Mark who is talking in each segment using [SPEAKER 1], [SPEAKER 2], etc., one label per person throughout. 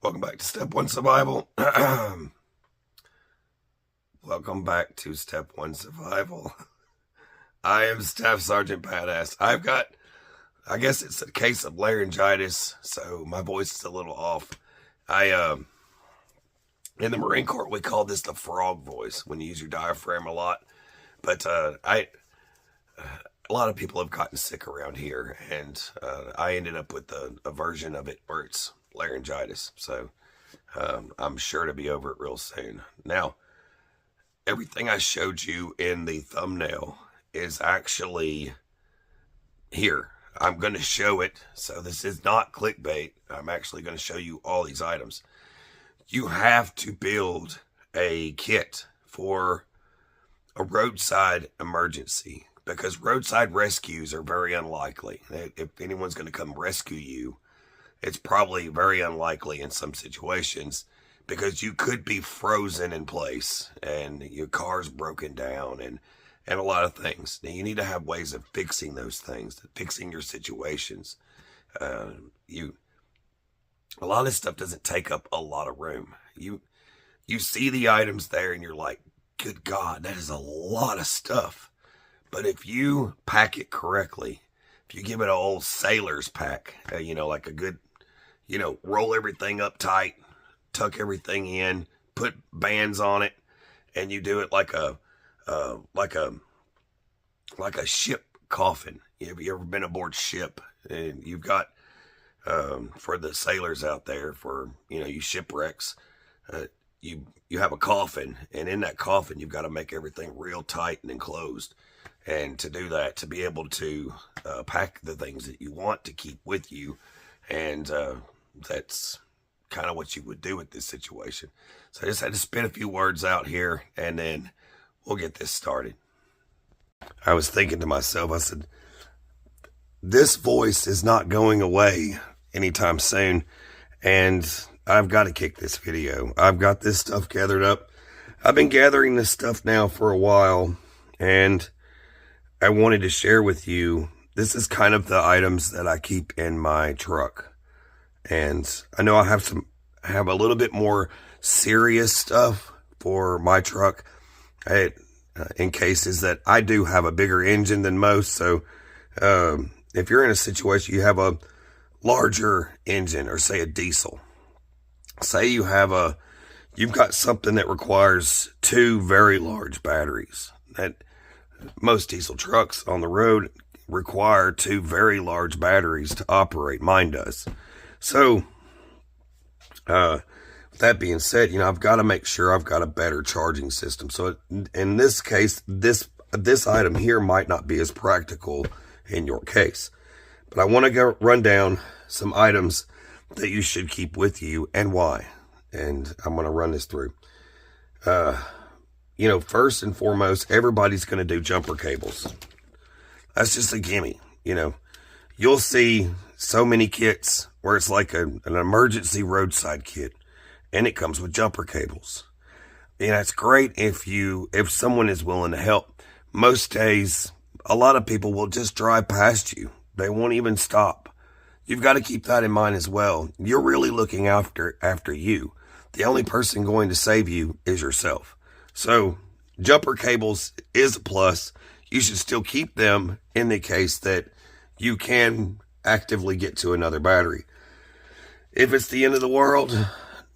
[SPEAKER 1] Welcome back to Step 1 Survival. Welcome back to Step 1 Survival. I am Staff Sergeant Badass. I guess it's a case of laryngitis, so my voice is a little off. In the Marine Corps, we call this the frog voice when you use your diaphragm a lot. But a lot of people have gotten sick around here, and I ended up with a version of it where it's laryngitis. So I'm sure to be over it real soon. Now, everything I showed you in the thumbnail is actually here. I'm going to show it. So this is not clickbait. I'm actually going to show you all these items. You have to build a kit for a roadside emergency, because roadside rescues are very unlikely. If anyone's going to come rescue you, it's probably very unlikely in some situations, because you could be frozen in place and your car's broken down and a lot of things. Now, you need to have ways of fixing those things, fixing your situations. A lot of this stuff doesn't take up a lot of room. You see the items there and you're like, good God, that is a lot of stuff. But if you pack it correctly, if you give it an old sailor's pack, like a good, roll everything up tight, tuck everything in, put bands on it, and you do it like a ship coffin. Have you ever been aboard ship? And you've got, for the sailors out there, for, you shipwrecks, you have a coffin, and in that coffin, you've got to make everything real tight and enclosed. And to do that, to be able to pack the things that you want to keep with you, and that's kind of what you would do with this situation. So I just had to spit a few words out here, and then we'll get this started. I was thinking to myself, I said, this voice is not going away anytime soon, and I've got to kick this video. I've got this stuff gathered up. I've been gathering this stuff now for a while, and I wanted to share with you, this is kind of the items that I keep in my truck. And I know I have a little bit more serious stuff for my truck, in cases that I do have a bigger engine than most. So if you're in a situation, you have a larger engine, or say a diesel, say you've got something that requires 2 very large batteries. That most diesel trucks on the road require 2 very large batteries to operate. Mine does. So, with that being said, I've got to make sure I've got a better charging system. So in this case, this item here might not be as practical in your case, but I want to run down some items that you should keep with you and why. And I'm going to run this through. First and foremost, everybody's going to do jumper cables. That's just a gimme. You'll see so many kits where it's like an emergency roadside kit, and it comes with jumper cables. It's great if someone is willing to help. Most days, a lot of people will just drive past you. They won't even stop. You've got to keep that in mind as well. You're really looking after you. The only person going to save you is yourself. So jumper cables is a plus. You should still keep them in the case that you can actively get to another battery. If it's the end of the world,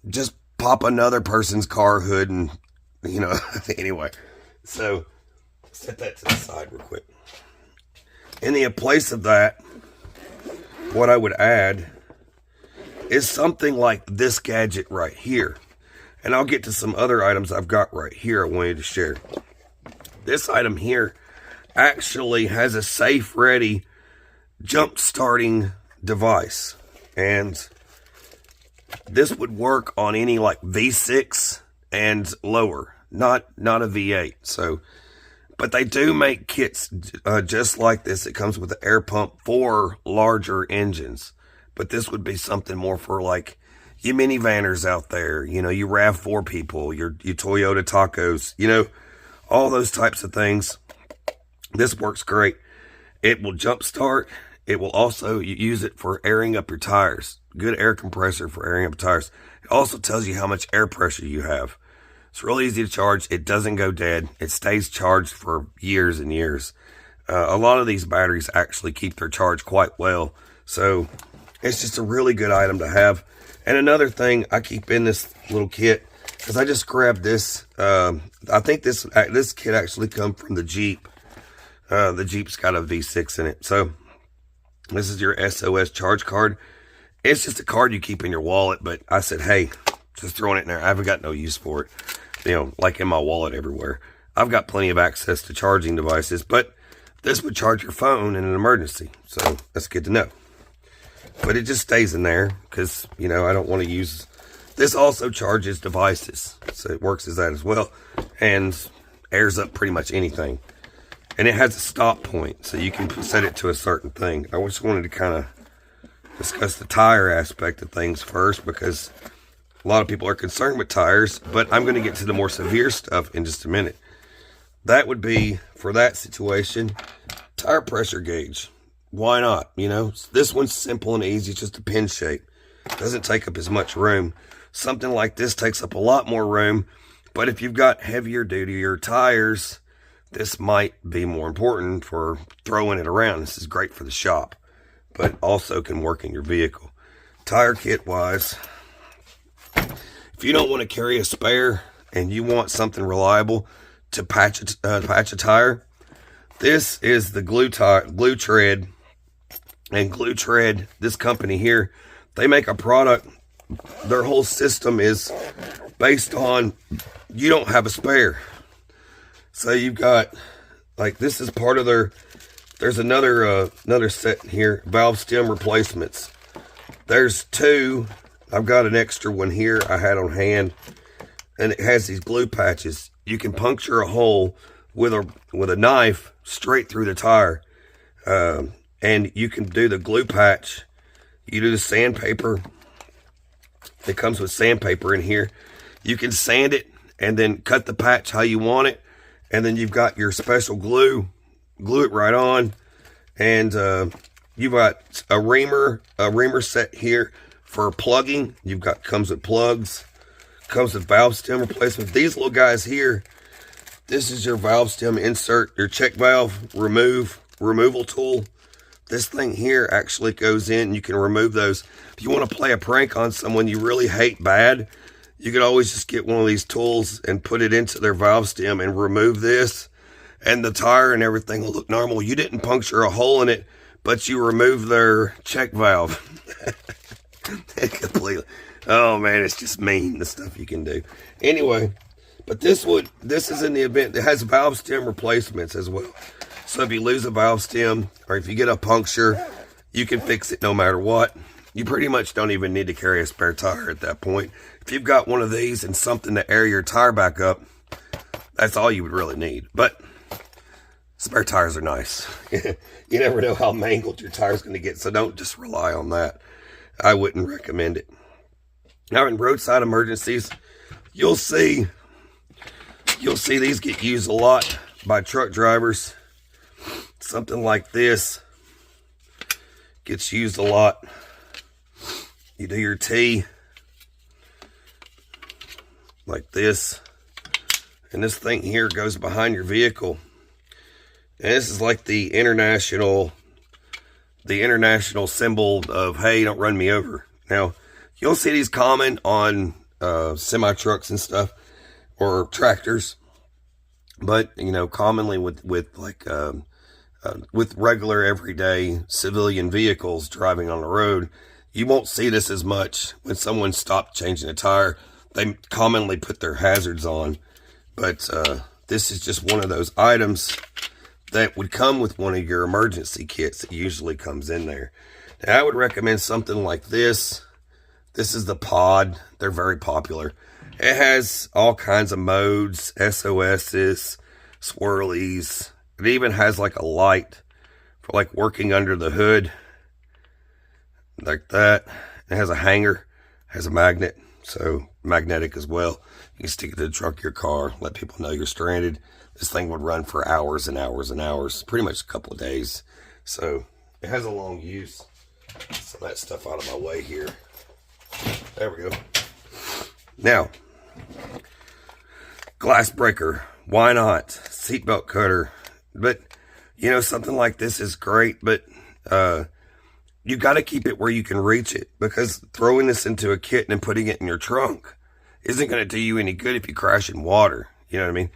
[SPEAKER 1] just pop another person's car hood and, anyway. So set that to the side real quick. In the place of that, what I would add is something like this gadget right here. And I'll get to some other items I've got right here I wanted to share. This item here actually has a safe, ready jump starting device. And this would work on any like V6 and lower, not a V8. So, but they do make kits just like this. It comes with an air pump for larger engines. But this would be something more for like you minivanners out there, you RAV4 people, your Toyota Tacos, all those types of things. This works great. It will jump start. It will also use it for airing up your tires. good air compressor for airing up tires. It also tells you how much air pressure you have. It's really easy to charge. It doesn't go dead. It stays charged for years and years. A lot of these batteries actually keep their charge quite well. So it's just a really good item to have. And another thing I keep in this little kit, because I just grabbed this. I think this kit actually comes from the Jeep. The Jeep's got a V6 in it. So this is your SOS charge card. It's just a card you keep in your wallet. But I said, hey, just throwing it in there. I haven't got no use for it. You know, like in my wallet everywhere. I've got plenty of access to charging devices, but this would charge your phone in an emergency. So that's good to know. But it just stays in there because, you know, I don't want to use... This also charges devices. So it works as that as well. And airs up pretty much anything. And it has a stop point. So you can set it to a certain thing. I just wanted to kind of discuss the tire aspect of things first because a lot of people are concerned with tires. But I'm going to get to the more severe stuff in just a minute. That would be, for that situation, tire pressure gauge. Why not? You know, this one's simple and easy. It's just a pin shape. Doesn't take up as much room. Something like this takes up a lot more room. But if you've got heavier duty tires, this might be more important for throwing it around. This is great for the shop, but also can work in your vehicle. Tire kit wise, if you don't want to carry a spare and you want something reliable to patch a tire, this is the GlueTread. And GlueTread, this company here, they make a product. Their whole system is based on you don't have a spare. So you've got, like, this is part of their, there's another set here, valve stem replacements. There's two. I've got an extra one here I had on hand, and it has these glue patches. You can puncture a hole with a knife straight through the tire. And you can do the glue patch. You do the sandpaper. It comes with sandpaper in here. You can sand it and then cut the patch how you want it. And then you've got your special glue. Glue it right on. And you've got a reamer set here for plugging. Comes with plugs. Comes with valve stem replacement. These little guys here, this is your valve stem insert, your check valve removal tool. This thing here actually goes in. You can remove those. If you want to play a prank on someone you really hate bad, you could always just get one of these tools and put it into their valve stem and remove this. And the tire and everything will look normal. You didn't puncture a hole in it, but you removed their check valve. Completely. Oh man, it's just mean, the stuff you can do. Anyway, but this is in the event. It has valve stem replacements as well. So if you lose a valve stem or if you get a puncture, you can fix it no matter what. You pretty much don't even need to carry a spare tire at that point. If you've got one of these and something to air your tire back up, that's all you would really need. But spare tires are nice. You never know how mangled your tire's going to get, so don't just rely on that. I wouldn't recommend it. Now in roadside emergencies, you'll see these get used a lot by truck drivers. Something like this gets used a lot. You do your T like this, and this thing here goes behind your vehicle. And this is like the international symbol of, hey, don't run me over. Now, you'll see these common on semi-trucks and stuff, or tractors. But, you know, commonly with regular everyday civilian vehicles driving on the road, you won't see this as much. When someone stopped changing a tire, they commonly put their hazards on. But this is just one of those items that would come with one of your emergency kits. That usually comes in there. Now, I would recommend something like this. This is the pod. They're very popular. It has all kinds of modes, SOSs, swirlies. It even has like a light for like working under the hood, like that. It has a hanger, has a magnet, so magnetic as well. You can stick it to the trunk of your car, let people know you're stranded. This thing would run for hours and hours and hours, pretty much a couple of days. So it has a long use. Some of that stuff out of my way here. There we go. Now, glass breaker. Why not? Seatbelt cutter. But, you know, something like this is great, but you got to keep it where you can reach it, because throwing this into a kit and then putting it in your trunk isn't going to do you any good if you crash in water. You know what I mean?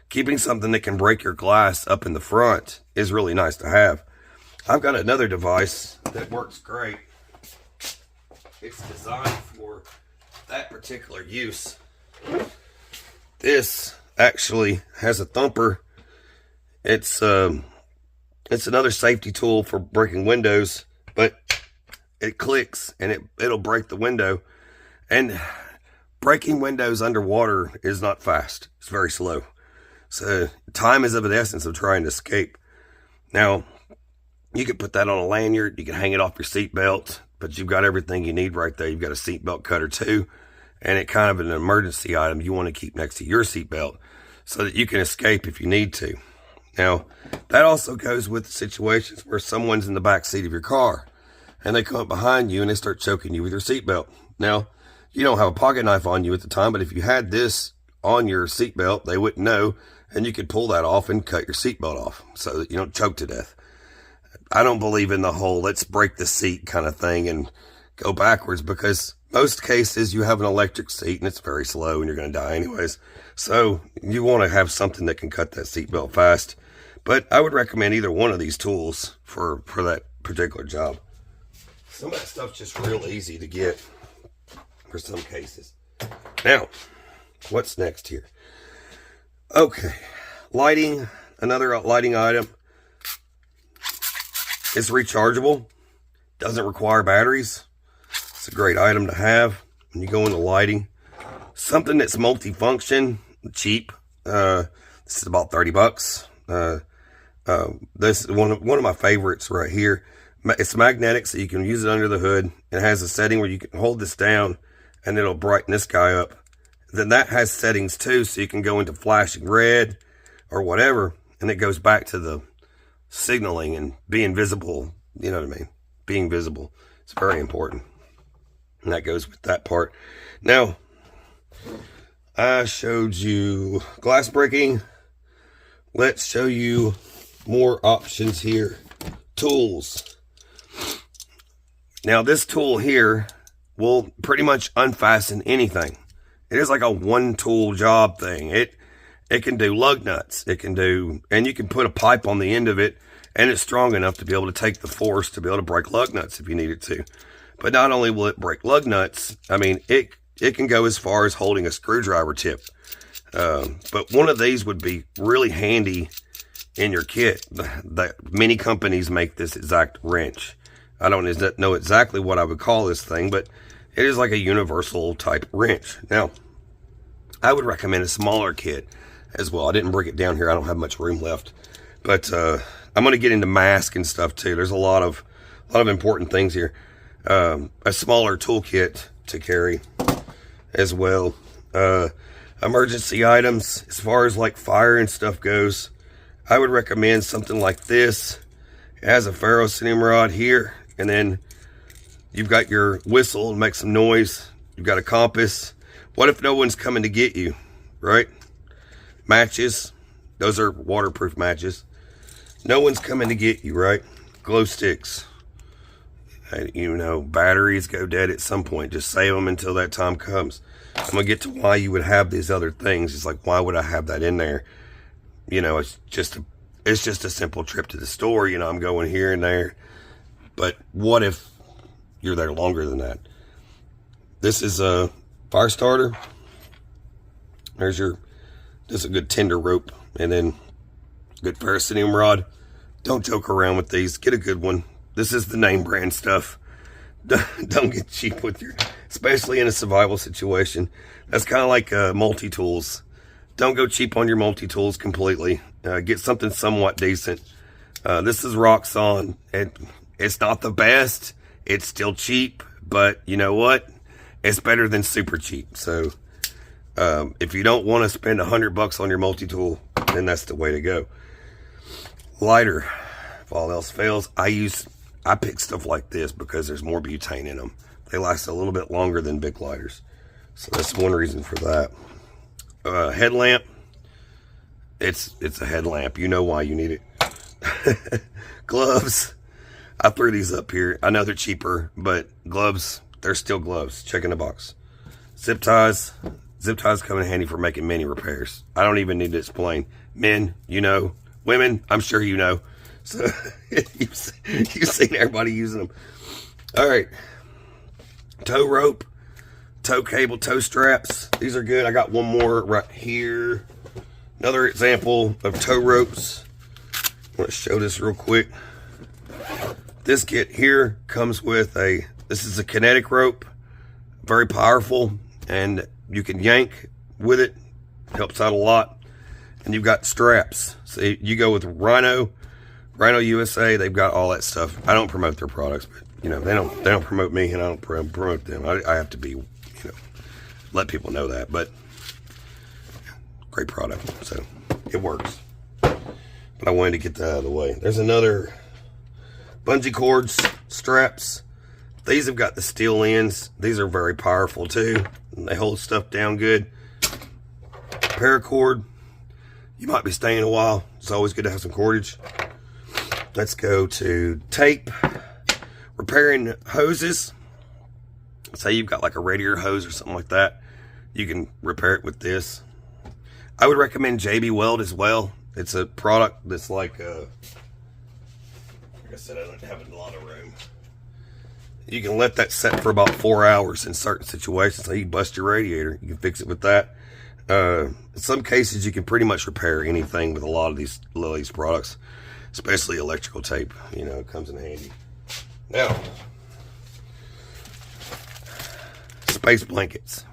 [SPEAKER 1] Keeping something that can break your glass up in the front is really nice to have. I've got another device that works great. It's designed for that particular use. This actually has a thumper. It's another safety tool for breaking windows, but it clicks and it'll break the window. And breaking windows underwater is not fast. It's very slow. So time is of the essence of trying to escape. Now, you can put that on a lanyard. You can hang it off your seatbelt, but you've got everything you need right there. You've got a seatbelt cutter too, and it kind of an emergency item you want to keep next to your seatbelt so that you can escape if you need to. Now, that also goes with situations where someone's in the back seat of your car and they come up behind you and they start choking you with your seatbelt. Now, you don't have a pocket knife on you at the time, but if you had this on your seatbelt, they wouldn't know, and you could pull that off and cut your seatbelt off so that you don't choke to death. I don't believe in the whole let's break the seat kind of thing and go backwards, because most cases you have an electric seat and it's very slow and you're going to die anyways. So you want to have something that can cut that seatbelt fast. But I would recommend either one of these tools for that particular job. Some of that stuff's just real easy to get for some cases. Now, what's next here? Okay, lighting, another lighting item. It's rechargeable, doesn't require batteries. It's a great item to have when you go into lighting. Something that's multifunction, cheap. This is about 30 bucks. This is one of my favorites right here. It's magnetic, so you can use it under the hood. It has a setting where you can hold this down and it'll brighten this guy up. Then that has settings too, so you can go into flashing red or whatever, and it goes back to the signaling and being visible. You know what I mean? Being visible. It's very important. And that goes with that part. Now, I showed you glass breaking. Let's show you more options here. Tools. Now, this tool here will pretty much unfasten anything. It is like a one tool job thing. It can do lug nuts. It can do, and you can put a pipe on the end of it, and it's strong enough to be able to take the force to be able to break lug nuts if you need it to. But not only will it break lug nuts, I mean, it can go as far as holding a screwdriver tip. But one of these would be really handy in your kit. Many companies make this exact wrench. I don't know exactly what I would call this thing, but it is like a universal type wrench. Now, I would recommend a smaller kit as well. I didn't break it down here. I don't have much room left. But I'm going to get into mask and stuff too. There's a lot of important things here. A smaller toolkit to carry as well. Emergency items, as far as like fire and stuff goes, I would recommend something like this. It has a ferrocerium rod here, and then you've got your whistle and make some noise. You've got a compass. What if no one's coming to get you, right? Matches. Those are waterproof matches. No one's coming to get you, right? Glow sticks. You know, batteries go dead at some point. Just save them until that time comes. I'm going to get to why you would have these other things. It's like, why would I have that in there? You know, it's just a simple trip to the store. You know, I'm going here and there. But what if you're there longer than that? This is a fire starter. This is a good tender rope, and then good ferrocerium rod. Don't joke around with these. Get a good one. This is the name brand stuff. Don't get cheap with your, especially in a survival situation. That's kind of like Multitools. Don't go cheap on your Multitools completely. Get something somewhat decent. This is Roxon. It's not the best. It's still cheap, but you know what? It's better than super cheap. So if you don't want to spend $100 on your Multitool, then that's the way to go. Lighter. If all else fails, I pick stuff like this because there's more butane in them they last a little bit longer than Bic lighters. So that's one reason for that. Headlamp. It's a headlamp. You know why you need it. Gloves. I threw these up here. I know they're cheaper, but gloves, they're still gloves. Check in the box. Zip ties. Zip ties come in handy for making many repairs. I don't even need to explain. Men, you know. Women, I'm sure you know. So you've seen everybody using them. All right. Tow rope, tow cable, tow straps. These are good. I got one more right here. Another example of tow ropes. I want to show this real quick. This kit here comes with this is a Kinetic rope. Very powerful, and you can yank with it. Helps out a lot. And you've got straps. So you go with Rhino USA. They've got all that stuff. I don't promote their products, but you know they don't promote me, and I don't promote them. I have to be, you know, let people know that. But great product, so it works. But I wanted to get that out of the way. There's another bungee cords, straps. These have got the steel ends. These are very powerful too. They hold stuff down good. Paracord. You might be staying a while. It's always good to have some cordage. Let's go to tape. Repairing hoses. Say you've got like a radiator hose or something like that. You can repair it with this. I would recommend JB Weld as well. It's a product that's like I said, I don't have a lot of room. You can let that set for about 4 hours in certain situations. So you bust your radiator. You can fix it with that. In some cases, you can pretty much repair anything with a lot of these products, especially electrical tape. You know, it comes in handy. Now, space blankets.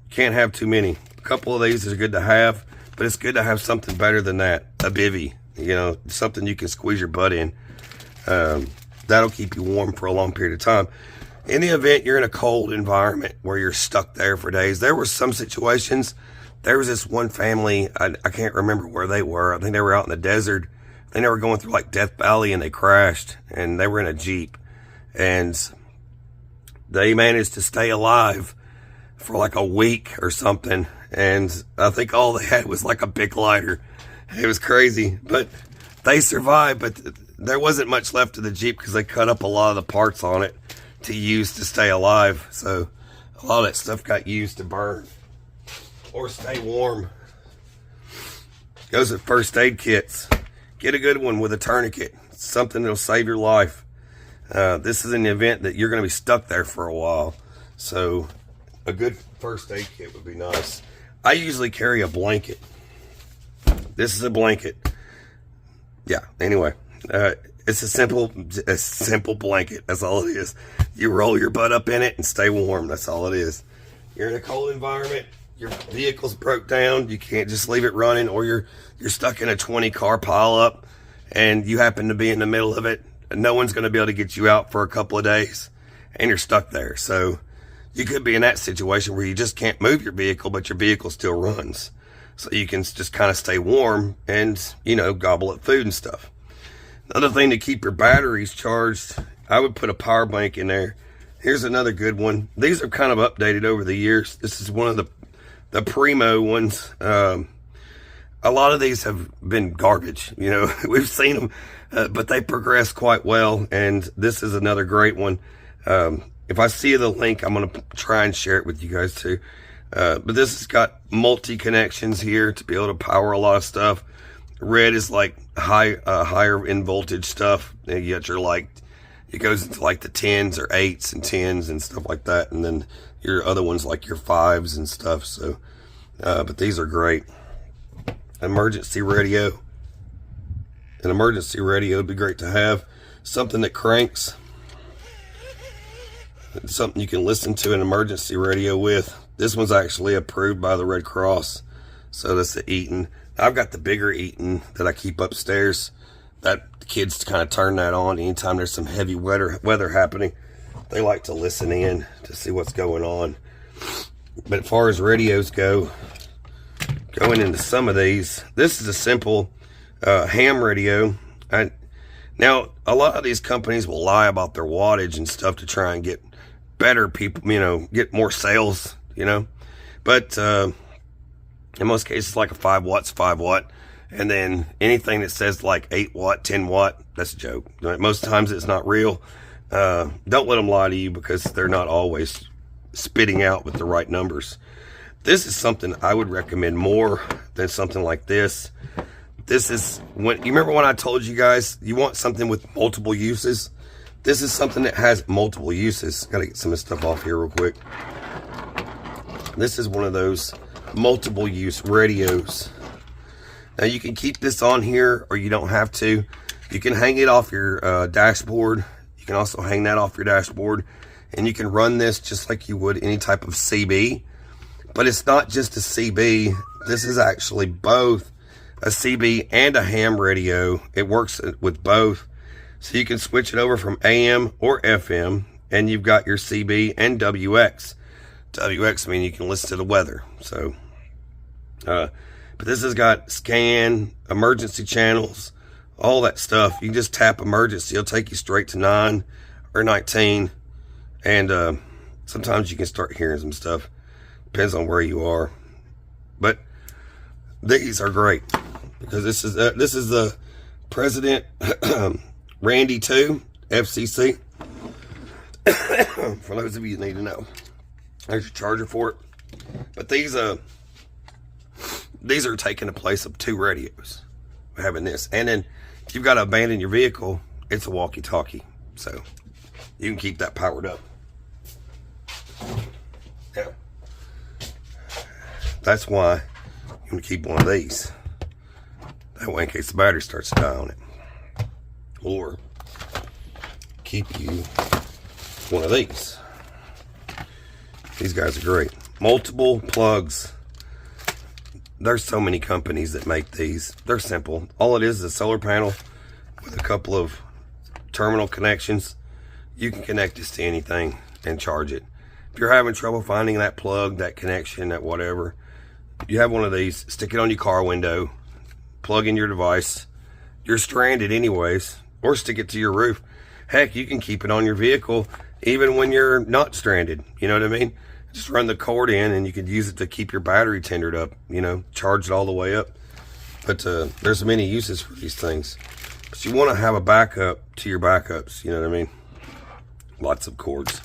[SPEAKER 1] Can't have too many. A couple of these are good to have, but it's good to have something better than that. A bivvy, you know, something you can squeeze your butt in. That'll keep you warm for a long period of time. In the event you're in a cold environment where you're stuck there for days, there were some situations. There was this one family, I can't remember where they were. I think they were out in the desert. I think they were going through like Death Valley, and they crashed, and they were in a Jeep. And they managed to stay alive for like a week or something. And I think all they had was like a Bic lighter. It was crazy, but they survived. But there wasn't much left of the Jeep because they cut up a lot of the parts on it to use to stay alive. So a lot of that stuff got used to burn or stay warm. Goes with first aid kits. Get a good one with a tourniquet. Something that'll save your life. This is an event that you're going to be stuck there for a while. So a good first aid kit would be nice. I usually carry a blanket. This is a blanket. Yeah, anyway. It's a simple blanket. That's all it is. You roll your butt up in it and stay warm. That's all it is. You're in a cold environment. Your vehicle's broke down. You can't just leave it running, or you're stuck in a 20-car pileup, and you happen to be in the middle of it. No one's going to be able to get you out for a couple of days, and you're stuck there. So you could be in that situation where you just can't move your vehicle, but your vehicle still runs. So you can just kind of stay warm and, you know, gobble up food and stuff. Another thing to keep your batteries charged, I would put a power bank in there. Here's another good one. These are kind of updated over the years. This is one of the primo ones. A lot of these have been garbage. You know, we've seen them, but they progress quite well. And this is another great one. If I see the link, I'm going to try and share it with you guys too. But this has got multi-connections here to be able to power a lot of stuff. Red is like higher in voltage stuff. And you got your like, it goes into like the 10s or 8s and 10s and stuff like that. And then your other ones like your 5s and stuff. So, but these are great. Emergency radio. An emergency radio would be great to have. Something that cranks. Something you can listen to an emergency radio with. This one's actually approved by the Red Cross. So that's the Eaton. I've got the bigger Eaton that I keep upstairs. That the kids kind of turn that on anytime there's some heavy weather happening. They like to listen in to see what's going on. But as far as radios go, going into some of these, this is a simple ham radio. Now, a lot of these companies will lie about their wattage and stuff to try and get better people, you know, get more sales, you know. But in most cases, like a 5 watt's 5 watt. And then anything that says like 8 watt, 10 watt, that's a joke. Most times it's not real. Don't let them lie to you, because they're not always spitting out with the right numbers. This is something I would recommend more than something like this. This is when, you remember when I told you guys you want something with multiple uses? This is something that has multiple uses. Gotta get some of this stuff off here real quick. This is one of those multiple use radios. Now you can keep this on here, or you don't have to. You can hang it off your dashboard. You can also hang that off your dashboard, and you can run this just like you would any type of CB. But it's not just a CB. This is actually both a CB and a ham radio. It works with both. So you can switch it over from AM or FM, and you've got your CB and WX. WX means you can listen to the weather. So, but this has got scan, emergency channels, all that stuff. You can just tap emergency. It'll take you straight to 9 or 19. And sometimes you can start hearing some stuff. Depends on where you are. But these are great, because this is the President Randy 2 FCC. For those of you that need to know, there's your charger for it. But these are taking the place of 2 radios. Having this, and then if you've got to abandon your vehicle, it's a walkie-talkie, so you can keep that powered up. Now, that's why you want to keep one of these. That way, in case the battery starts to die on it, or keep you one of these. These guys are great. Multiple plugs. There's so many companies that make these. They're simple. All it is a solar panel with a couple of terminal connections. You can connect this to anything and charge it. If you're having trouble finding that plug, that connection, that whatever, you have one of these. Stick it on your car window. Plug in your device. You're stranded anyways. Or stick it to your roof. Heck, you can keep it on your vehicle even when you're not stranded. You know what I mean? Just run the cord in, and you could use it to keep your battery tendered up, you know, charge it all the way up. But there's many uses for these things. But you want to have a backup to your backups, you know what I mean? Lots of cords.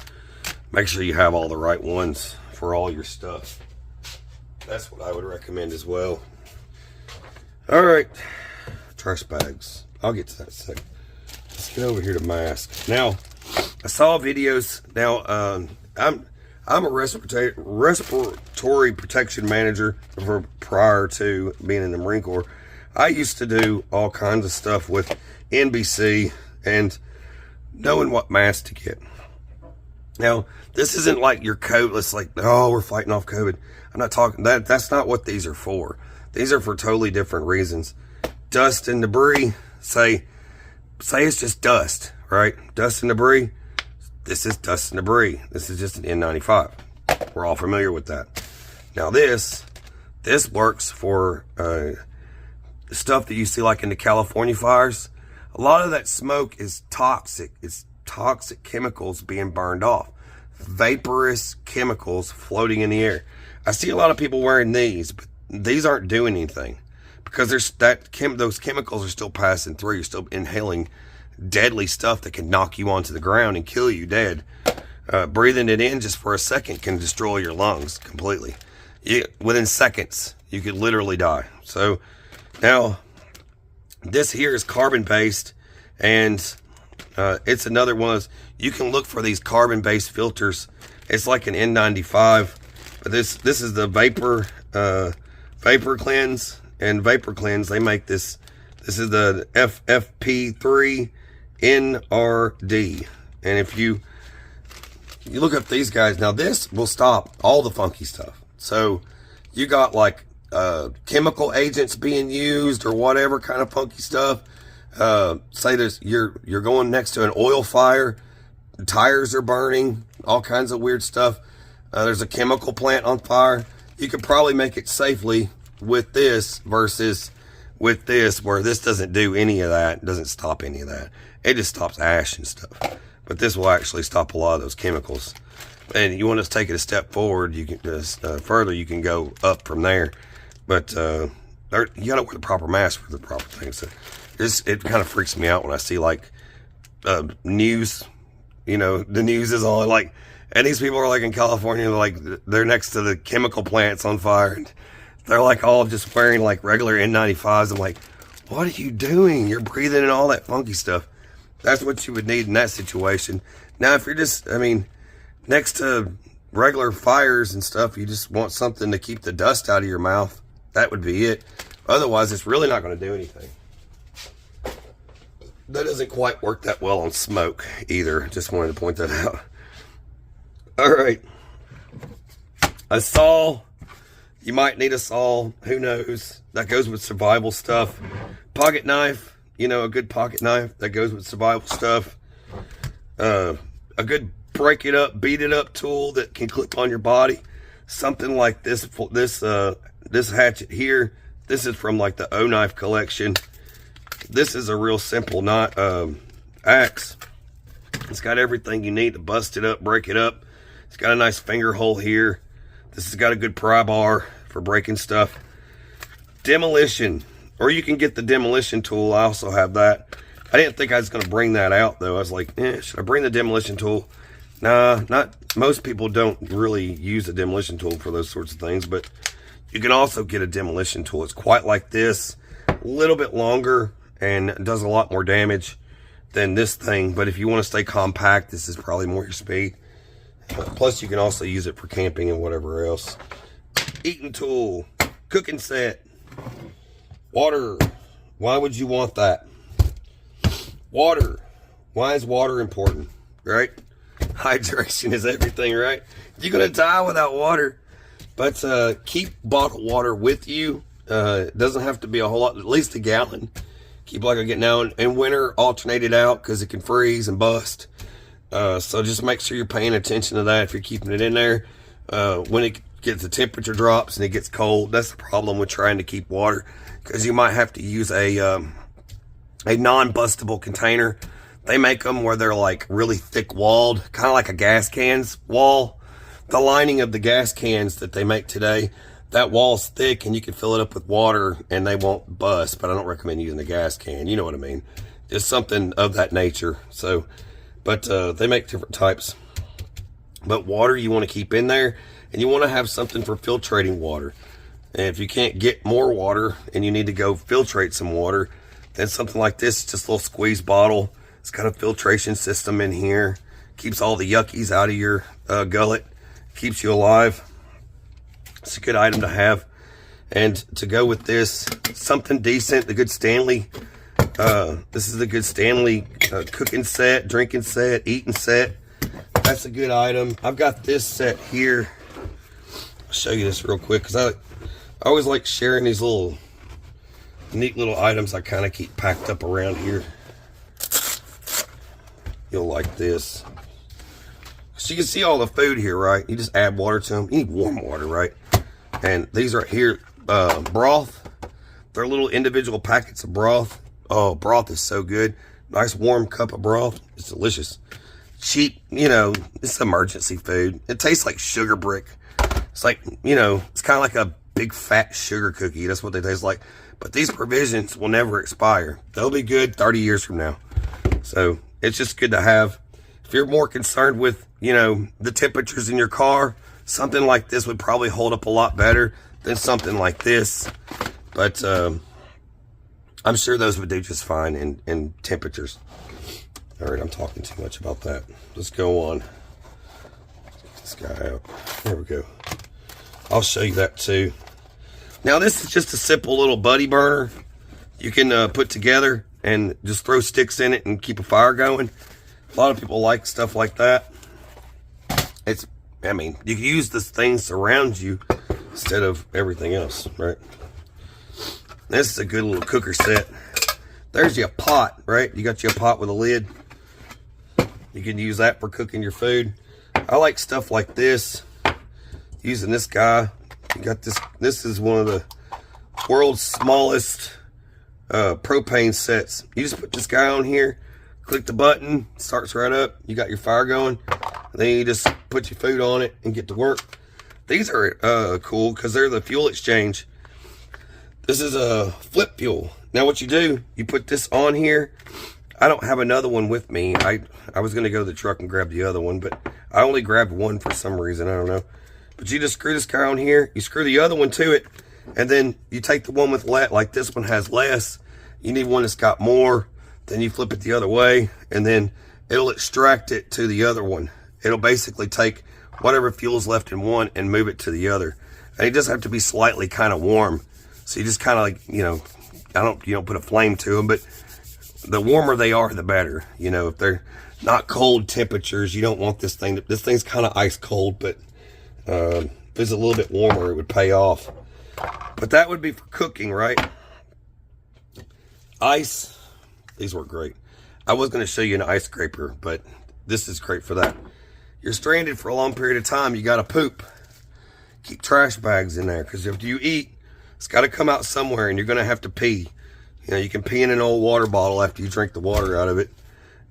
[SPEAKER 1] Make sure you have all the right ones for all your stuff. That's what I would recommend as well. All right, trash bags. I'll get to that in a second. Let's get over here to mask. Now, I saw videos. Now, I'm a respiratory protection manager prior to being in the Marine Corps. I used to do all kinds of stuff with NBC and knowing what mask to get. Now, this isn't like your coat. It's like, oh, we're fighting off COVID. I'm not talking that. That's not what these are for. These are for totally different reasons. Dust and debris. Say it's just dust, right? Dust and debris. This is dust and debris. This is just an N95. We're all familiar with that. Now this works for stuff that you see like in the California fires. A lot of that smoke is toxic. It's toxic chemicals being burned off. Vaporous chemicals floating in the air. I see a lot of people wearing these, but these aren't doing anything, because those chemicals are still passing through. You're still inhaling deadly stuff that can knock you onto the ground and kill you dead. Breathing it in just for a second can destroy your lungs completely. Within seconds, you could literally die. So now this here is carbon based, and it's another one of those. You can look for these carbon based filters. It's like an N95, but this is the vapor cleanse, and vapor cleanse, they make this. This is the FFP3 NRD, and if you look up these guys, now this will stop all the funky stuff. So you got like chemical agents being used or whatever kind of funky stuff. Say this, you're going next to an oil fire, tires are burning, all kinds of weird stuff. There's a chemical plant on fire. You could probably make it safely with this versus with this, where this doesn't do any of that. It doesn't stop any of that. It just stops ash and stuff. But this will actually stop a lot of those chemicals. and you want to take it a step forward, you can further, you can go up from there. But you gotta wear the proper mask for the proper things. So it kind of freaks me out when I see like news. You know, the news is on, like, and these people are like in California, like they're next to the chemical plants on fire, and they're like all just wearing like regular N95s. I'm like, what are you doing? You're breathing in all that funky stuff. That's what you would need in that situation. Now, if you're just, I mean, next to regular fires and stuff, you just want something to keep the dust out of your mouth, that would be it. Otherwise, it's really not going to do anything. That doesn't quite work that well on smoke either. Just wanted to point that out. All right. A saw. You might need a saw. Who knows? That goes with survival stuff. Pocket knife. You know, a good pocket knife. That goes with survival stuff. A good break it up, beat it up tool that can clip on your body. Something like this. This hatchet here. This is from like the O knife collection. This is a real simple axe. It's got everything you need to bust it up, break it up. It's got a nice finger hole here. This has got a good pry bar for breaking stuff. Demolition, or you can get the demolition tool. I also have that. I didn't think I was going to bring that out though. I was like, should I bring the demolition tool? Nah, most people don't really use a demolition tool for those sorts of things, but you can also get a demolition tool. It's quite like this, a little bit longer, and does a lot more damage than this thing. But if you want to stay compact, this is probably more your speed. Plus, you can also use it for camping and whatever else. Eating tool, cooking set, water. Why would you want that? Water. Why is water important, right? Hydration is everything, right? You're going to die without water. But keep bottled water with you. It doesn't have to be a whole lot, at least a gallon. Keep like I get now in winter, alternate it out because it can freeze and bust. So just make sure you're paying attention to that if you're keeping it in there. When it gets the temperature drops and it gets cold, that's the problem with trying to keep water, because you might have to use a non-bustable container. They make them where they're like really thick walled, kind of like a gas can's wall. The lining of the gas cans that they make today, that wall's thick and you can fill it up with water and they won't bust, but I don't recommend using a gas can. You know what I mean? Just something of that nature. So, but they make different types. But water you want to keep in there, and you want to have something for filtrating water. And if you can't get more water and you need to go filtrate some water, then something like this, just a little squeeze bottle. It's got a filtration system in here. Keeps all the yuckies out of your gullet. Keeps you alive. It's a good item to have. And to go with this, something decent, the good Stanley. This is the good Stanley cooking set, drinking set, eating set. That's a good item. I've got this set here. I'll show you this real quick, because I always like sharing these little neat little items I kind of keep packed up around here. You'll like this. So you can see all the food here, right? You just add water to them. You need warm water, right? And these right here, broth. They're little individual packets of broth. Oh, broth is so good. Nice warm cup of broth. It's delicious. Cheap, you know, it's emergency food. It tastes like sugar brick. It's like, you know, it's kind of like a big fat sugar cookie. That's what they taste like. But these provisions will never expire. They'll be good 30 years from now. So it's just good to have. If you're more concerned with, you know, the temperatures in your car, something like this would probably hold up a lot better than something like this. But I'm sure those would do just fine in temperatures. All right, I'm talking too much about that. Let's go on. Get this guy out. There we go. I'll show you that too. Now this is just a simple little buddy burner you can put together and just throw sticks in it and keep a fire going. A lot of people like stuff like that. I mean, you can use this things around you instead of everything else, right? This is a good little cooker set. There's your pot, right? You got your pot with a lid. You can use that for cooking your food. I like stuff like this. Using this guy. You got this. This is one of the world's smallest propane sets. You just put this guy on here, click the button, starts right up. You got your fire going. Then you just put your food on it and get to work. These are cool because they're the fuel exchange. This is a FlipFuel. Now what you do, you put this on here. I don't have another one with me. I was going to go to the truck and grab the other one, but I only grabbed one for some reason. I don't know. But you just screw this guy on here. You screw the other one to it. And then you take the one with less, like this one has less. You need one that's got more. Then you flip it the other way. And then it'll extract it to the other one. It'll basically take whatever fuel's left in one and move it to the other. And it does have to be slightly kind of warm. So you just kind of like, you know, you don't put a flame to them, but the warmer they are, the better. You know, if they're not cold temperatures, you don't want this thing. This thing's kind of ice cold, but if it's a little bit warmer, it would pay off. But that would be for cooking, right? Ice, these were great. I was going to show you an ice scraper, but this is great for that. You're stranded for a long period of time. You got to poop. Keep trash bags in there, because if you eat, it's got to come out somewhere, and you're going to have to pee. You know, you can pee in an old water bottle after you drink the water out of it,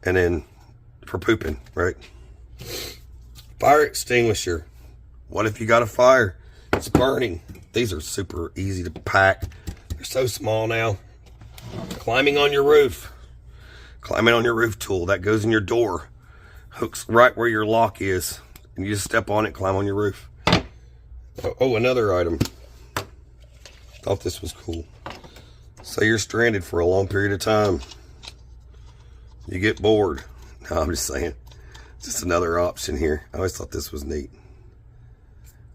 [SPEAKER 1] and then for pooping, right? Fire extinguisher. What if you got a fire? It's burning. These are super easy to pack. They're so small now. Climbing on your roof. Climbing on your roof tool. That goes in your door. Hooks right where your lock is. And you just step on it, climb on your roof. Oh, another item. Thought this was cool. Say you're stranded for a long period of time. You get bored. No, I'm just saying. Just another option here. I always thought this was neat.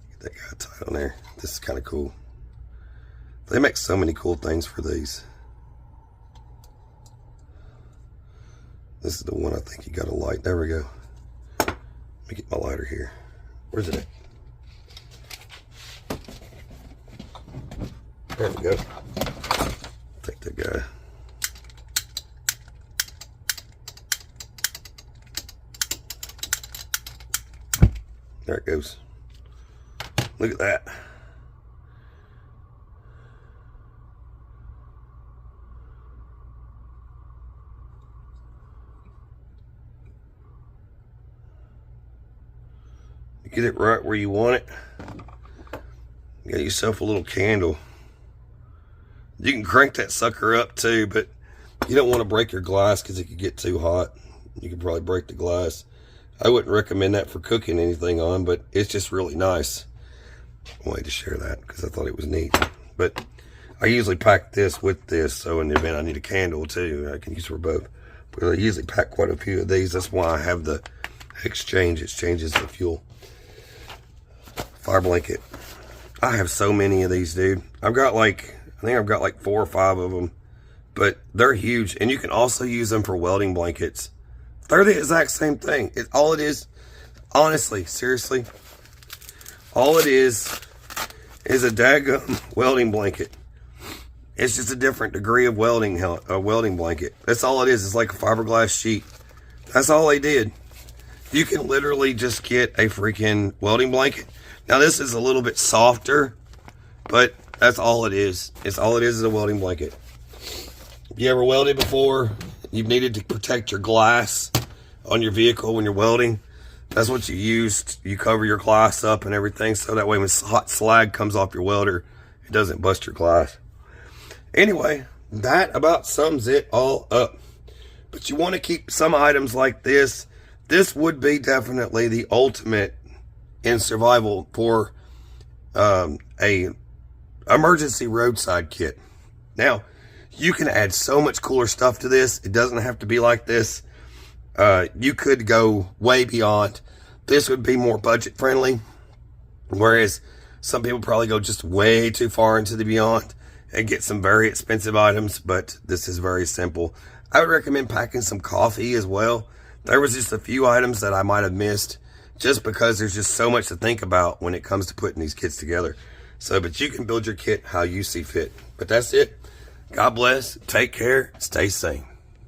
[SPEAKER 1] Get that guy tied on there. This is kind of cool. They make so many cool things for these. This is the one I think you got a light. There we go. Let me get my lighter here. Where's it at? There we go. Take that guy. There it goes. Look at that. You get it right where you want it. You got yourself a little candle. You can crank that sucker up too, but you don't want to break your glass because it could get too hot. You could probably break the glass. I wouldn't recommend that for cooking anything on, but it's just really nice. I wanted to share that because I thought it was neat. But I usually pack this with this, so in the event I need a candle too, I can use for both. But I usually pack quite a few of these. That's why I have the exchange. It changes the fuel. Fire blanket. I have so many of these, dude. I think I've got like 4 or 5 of them, but they're huge. And you can also use them for welding blankets. They're the exact same thing. All it is, honestly, seriously, all it is a daggum welding blanket. It's just a different degree of welding, a welding blanket. That's all it is. It's like a fiberglass sheet. That's all they did. You can literally just get a freaking welding blanket. Now this is a little bit softer, but that's all it is. It's all it is a welding blanket. If you ever welded before, you've needed to protect your glass on your vehicle when you're welding, that's what you use. You cover your glass up and everything, so that way when hot slag comes off your welder, it doesn't bust your glass. Anyway, that about sums it all up. But you want to keep some items like this. This would be definitely the ultimate in survival for a emergency roadside kit. Now, you can add so much cooler stuff to this. It doesn't have to be like this. You could go way beyond. This would be more budget friendly, whereas some people probably go just way too far into the beyond and get some very expensive items, but this is very simple. I would recommend packing some coffee as well. There was just a few items that I might have missed just because there's just so much to think about when it comes to putting these kits together. So, but you can build your kit how you see fit. But that's it. God bless. Take care. Stay sane.